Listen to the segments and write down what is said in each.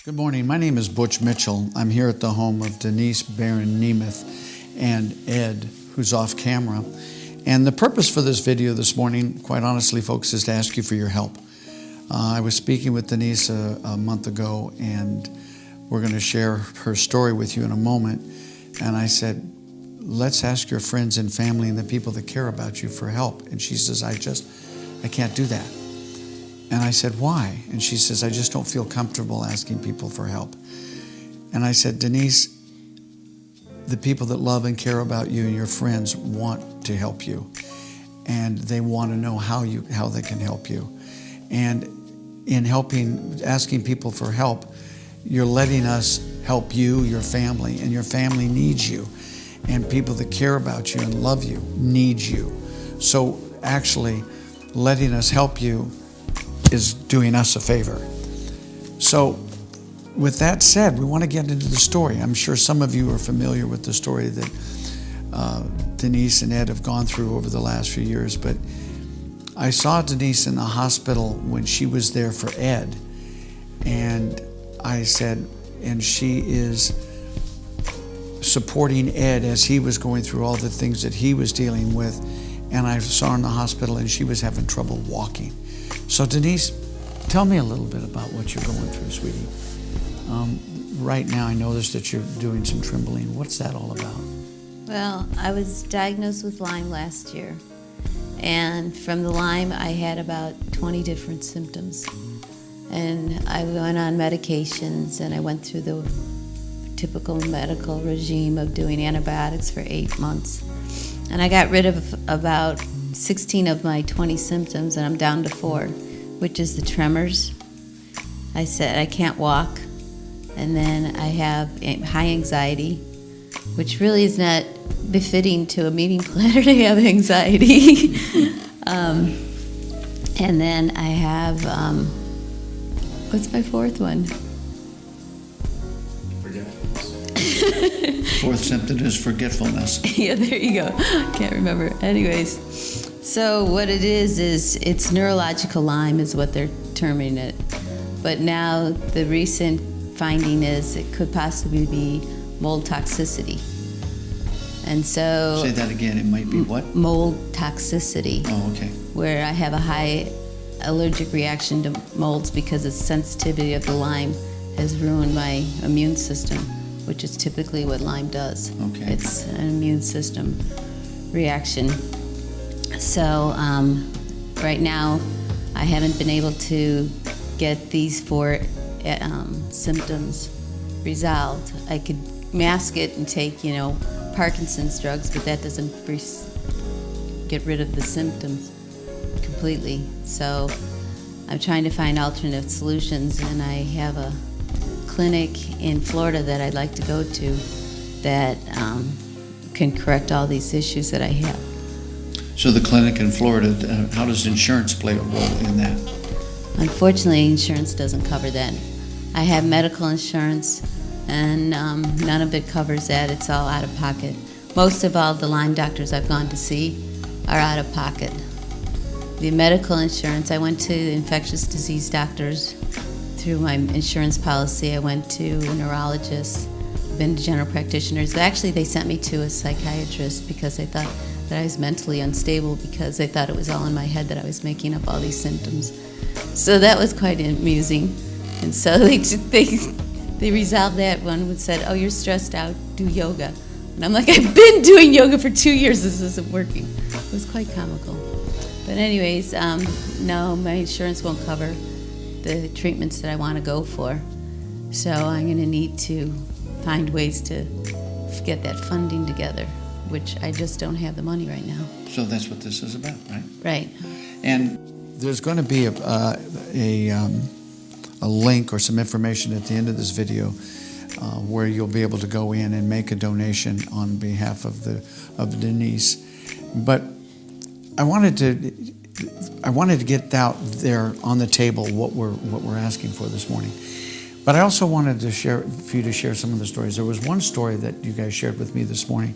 Good morning. My name is Butch Mitchell. I'm here at the home of Denise, Barren, and Ed, who's off camera. And the purpose for this video this morning, quite honestly, folks, is to ask you for your help. I was speaking with Denise a month ago, and we're going to share her story with you in a moment. And I said, let's ask your friends and family and the people that care about you for help. And she says, I can't do that. And I said, why? And she says, I just don't feel comfortable asking people for help. And I said, Denise, the people that love and care about you and your friends want to help you. And they want to know how they can help you. And in asking people for help, you're letting us help you, your family, and your family needs you. And people that care about you and love you need you. So actually, letting us help you is doing us a favor. So with that said, we want to get into the story. I'm sure some of you are familiar with the story that Denise and Ed have gone through over the last few years, but I saw Denise in the hospital when she was there for Ed, and I said, and she is supporting Ed as he was going through all the things that he was dealing with, and I saw her in the hospital and she was having trouble walking. So Denise, tell me a little bit about what you're going through, sweetie. Right now I noticed that you're doing some trembling. What's that all about? Well, I was diagnosed with Lyme last year. And from the Lyme, I had about 20 different symptoms. And I went on medications, and I went through the typical medical regime of doing antibiotics for 8 months. And I got rid of about 16 of my 20 symptoms, and I'm down to 4, which is the tremors. I said I can't walk, and then I have high anxiety, which really is not befitting to a meeting planner to have anxiety. And then I have, what's my fourth one? Fourth symptom is forgetfulness. Yeah, there you go. Can't remember. Anyways, so what it is it's neurological Lyme is what they're terming it. But now the recent finding is it could possibly be mold toxicity. And so... Say that again, it might be what? Mold toxicity. Oh, okay. Where I have a high allergic reaction to molds because the sensitivity of the Lyme has ruined my immune system, which is typically what Lyme does. Okay. It's an immune system reaction. So right now, I haven't been able to get these 4 symptoms resolved. I could mask it and take, Parkinson's drugs, but that doesn't get rid of the symptoms completely. So I'm trying to find alternate solutions, and I have a clinic in Florida that I'd like to go to that can correct all these issues that I have. So the clinic in Florida, how does insurance play a role in that? Unfortunately, insurance doesn't cover that. I have medical insurance, and none of it covers that. It's all out of pocket. Most of all the Lyme doctors I've gone to see are out of pocket. The medical insurance, I went to infectious disease doctors through my insurance policy. I went to a neurologist, been to general practitioners. Actually, they sent me to a psychiatrist because they thought that I was mentally unstable, because they thought it was all in my head that I was making up all these symptoms. So that was quite amusing. And so they resolved that. One said, oh, you're stressed out, do yoga. And I'm like, I've been doing yoga for 2 years, this isn't working. It was quite comical. But anyways, no, my insurance won't cover the treatments that I want to go for. So I'm going to need to find ways to get that funding together, which I just don't have the money right now. So that's what this is about, right? Right. And there's going to be a link or some information at the end of this video where you'll be able to go in and make a donation on behalf of Denise. But I wanted to get out there on the table what we're asking for this morning. But I also wanted to for you to share some of the stories. There was one story that you guys shared with me this morning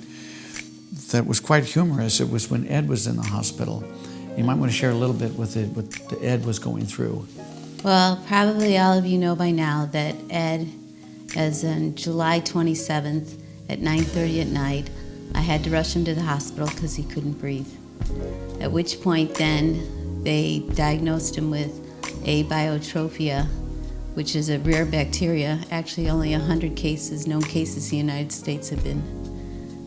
that was quite humorous. It was when Ed was in the hospital. You might want to share a little bit with what Ed was going through. Well, probably all of you know by now that Ed, as on July 27th at 9:30 at night, I had to rush him to the hospital because he couldn't breathe. At which point then they diagnosed him with abiotrophia, which is a rare bacteria. Actually, only 100 cases, known cases in the United States have been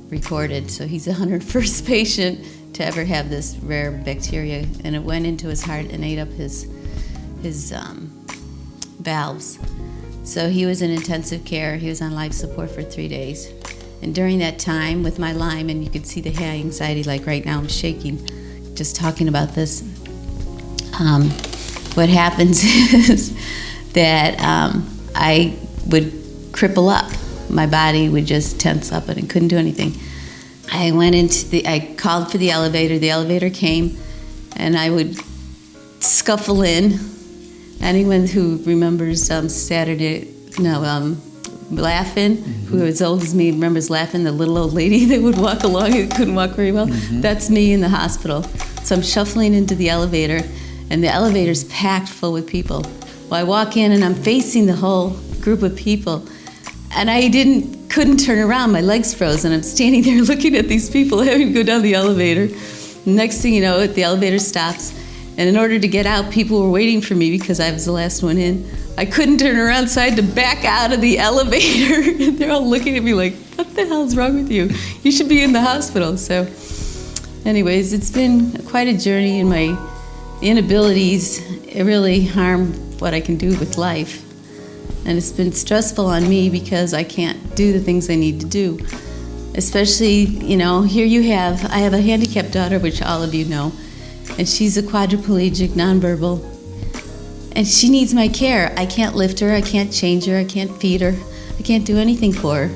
recorded. So he's the 101st patient to ever have this rare bacteria, and it went into his heart and ate up his valves. So he was in intensive care. He was on life support for 3 days. And during that time with my Lyme, and you could see the high anxiety, like right now I'm shaking just talking about this. What happens is that I would cripple up. My body would just tense up and I couldn't do anything. I called for the elevator came, and I would scuffle in. Anyone who remembers Laughing, who was as old as me, remembers Laughing, the little old lady that would walk along and couldn't walk very well? That's me in the hospital. So I'm shuffling into the elevator, and the elevator's packed full with people. Well, I walk in, and I'm facing the whole group of people, and I couldn't turn around. My legs froze, and I'm standing there looking at these people having to go down the elevator. Next thing you know, the elevator stops, and in order to get out, people were waiting for me because I was the last one in. I couldn't turn around, so I had to back out of the elevator. And they're all looking at me like, what the hell's wrong with you? You should be in the hospital. So anyways, it's been quite a journey, and my inabilities really harm what I can do with life. And it's been stressful on me because I can't do the things I need to do. Especially, I have a handicapped daughter, which all of you know, and she's a quadriplegic, nonverbal, and she needs my care. I can't lift her, I can't change her, I can't feed her, I can't do anything for her.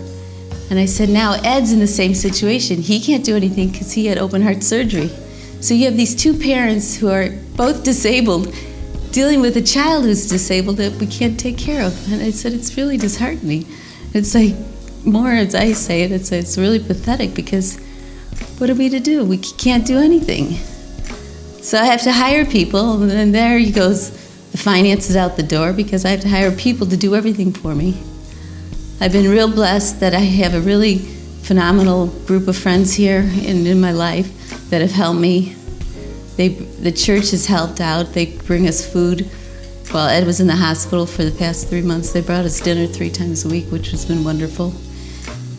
And I said, now Ed's in the same situation. He can't do anything because he had open heart surgery. So you have these two parents who are both disabled, dealing with a child who's disabled that we can't take care of. And I said, it's really disheartening. It's like, more as I say it, it's really pathetic, because what are we to do? We can't do anything. So I have to hire people, and then there he goes, the finances out the door, because I have to hire people to do everything for me. I've been real blessed that I have a really phenomenal group of friends here in my life that have helped me. The church has helped out. They bring us food. While Ed was in the hospital for the past 3 months, they brought us dinner 3 times a week, which has been wonderful.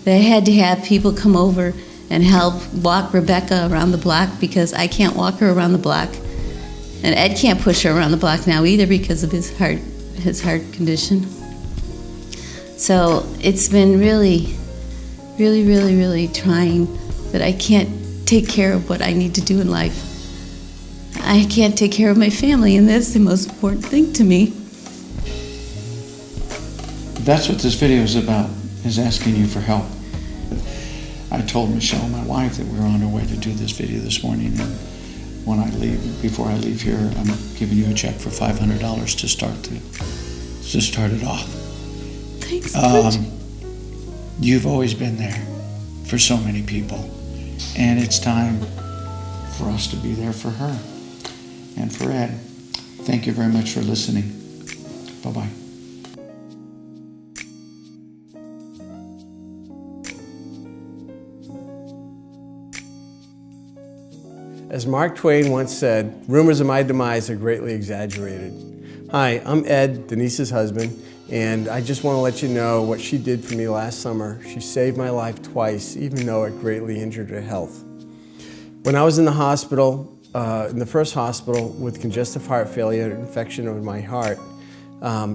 They had to have people come over and help walk Rebecca around the block, because I can't walk her around the block. And Ed can't push her around the block now either because of his heart condition. So it's been really, really, really, really trying that I can't take care of what I need to do in life. I can't take care of my family, and that's the most important thing to me. That's what this video is about, is asking you for help. I told Michelle, my wife, that we were on our way to do this video this morning, and before I leave here, I'm giving you a check for $500 to start it off. Thanks so much. You've always been there for so many people, and it's time for us to be there for her and for Ed. Thank you very much for listening. Bye-bye. As Mark Twain once said, rumors of my demise are greatly exaggerated. Hi, I'm Ed, Denise's husband, and I just want to let you know what she did for me last summer. She saved my life twice, even though it greatly injured her health. When I was in the hospital, in the first hospital with congestive heart failure, infection of my heart,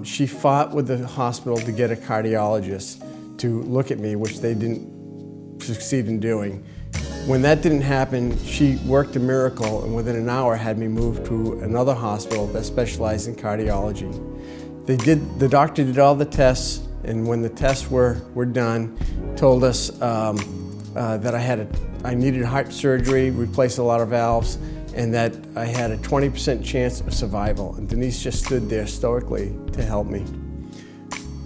she fought with the hospital to get a cardiologist to look at me, which they didn't succeed in doing. When that didn't happen, she worked a miracle, and within an hour had me moved to another hospital that specialized in cardiology. The doctor did all the tests, and when the tests were done, told us that I needed heart surgery, replace a lot of valves, and that I had a 20% chance of survival. And Denise just stood there stoically to help me.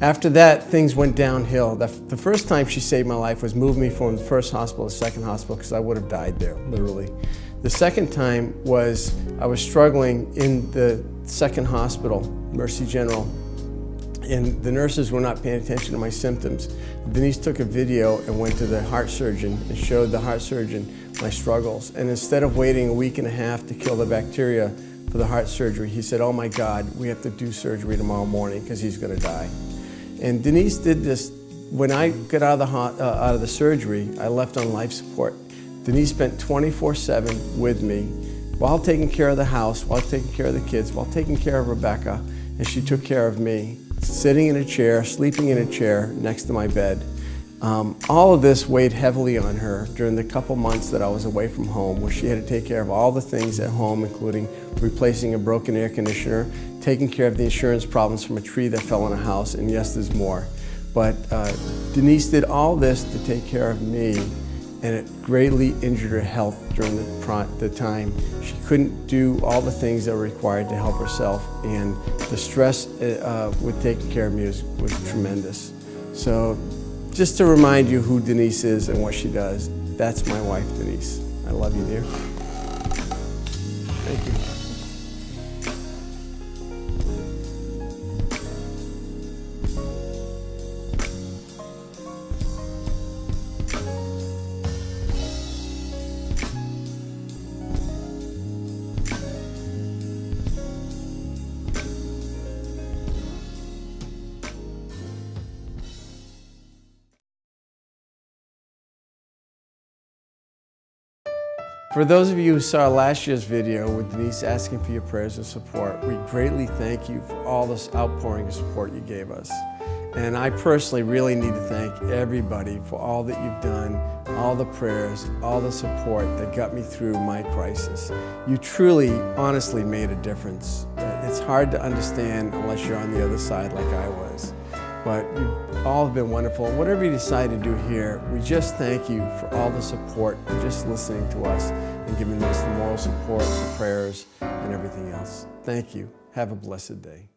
After that, things went downhill. The first time she saved my life was moving me from the first hospital to the second hospital, because I would have died there, literally. The second time was I was struggling in the second hospital, Mercy General, and the nurses were not paying attention to my symptoms. Denise took a video and went to the heart surgeon and showed the heart surgeon my struggles. And instead of waiting a week and a half to kill the bacteria for the heart surgery, he said, "Oh my God, we have to do surgery tomorrow morning because he's going to die." And Denise did this. When I got out of the surgery, I left on life support. Denise spent 24/7 with me while taking care of the house, while taking care of the kids, while taking care of Rebecca, and she took care of me, sitting in a chair, sleeping in a chair next to my bed. All of this weighed heavily on her during the couple months that I was away from home, where she had to take care of all the things at home, including replacing a broken air conditioner, taking care of the insurance problems from a tree that fell on a house, and yes, there's more. But Denise did all this to take care of me, and it greatly injured her health during the time. She couldn't do all the things that were required to help herself, and the stress with taking care of me was tremendous. So just to remind you who Denise is and what she does, that's my wife, Denise. I love you, dear. Thank you. For those of you who saw last year's video with Denise asking for your prayers and support, we greatly thank you for all this outpouring of support you gave us. And I personally really need to thank everybody for all that you've done, all the prayers, all the support that got me through my crisis. You truly, honestly made a difference. It's hard to understand unless you're on the other side like I was. But you all have been wonderful. Whatever you decide to do here, we just thank you for all the support and just listening to us and giving us the moral support, the prayers, and everything else. Thank you. Have a blessed day.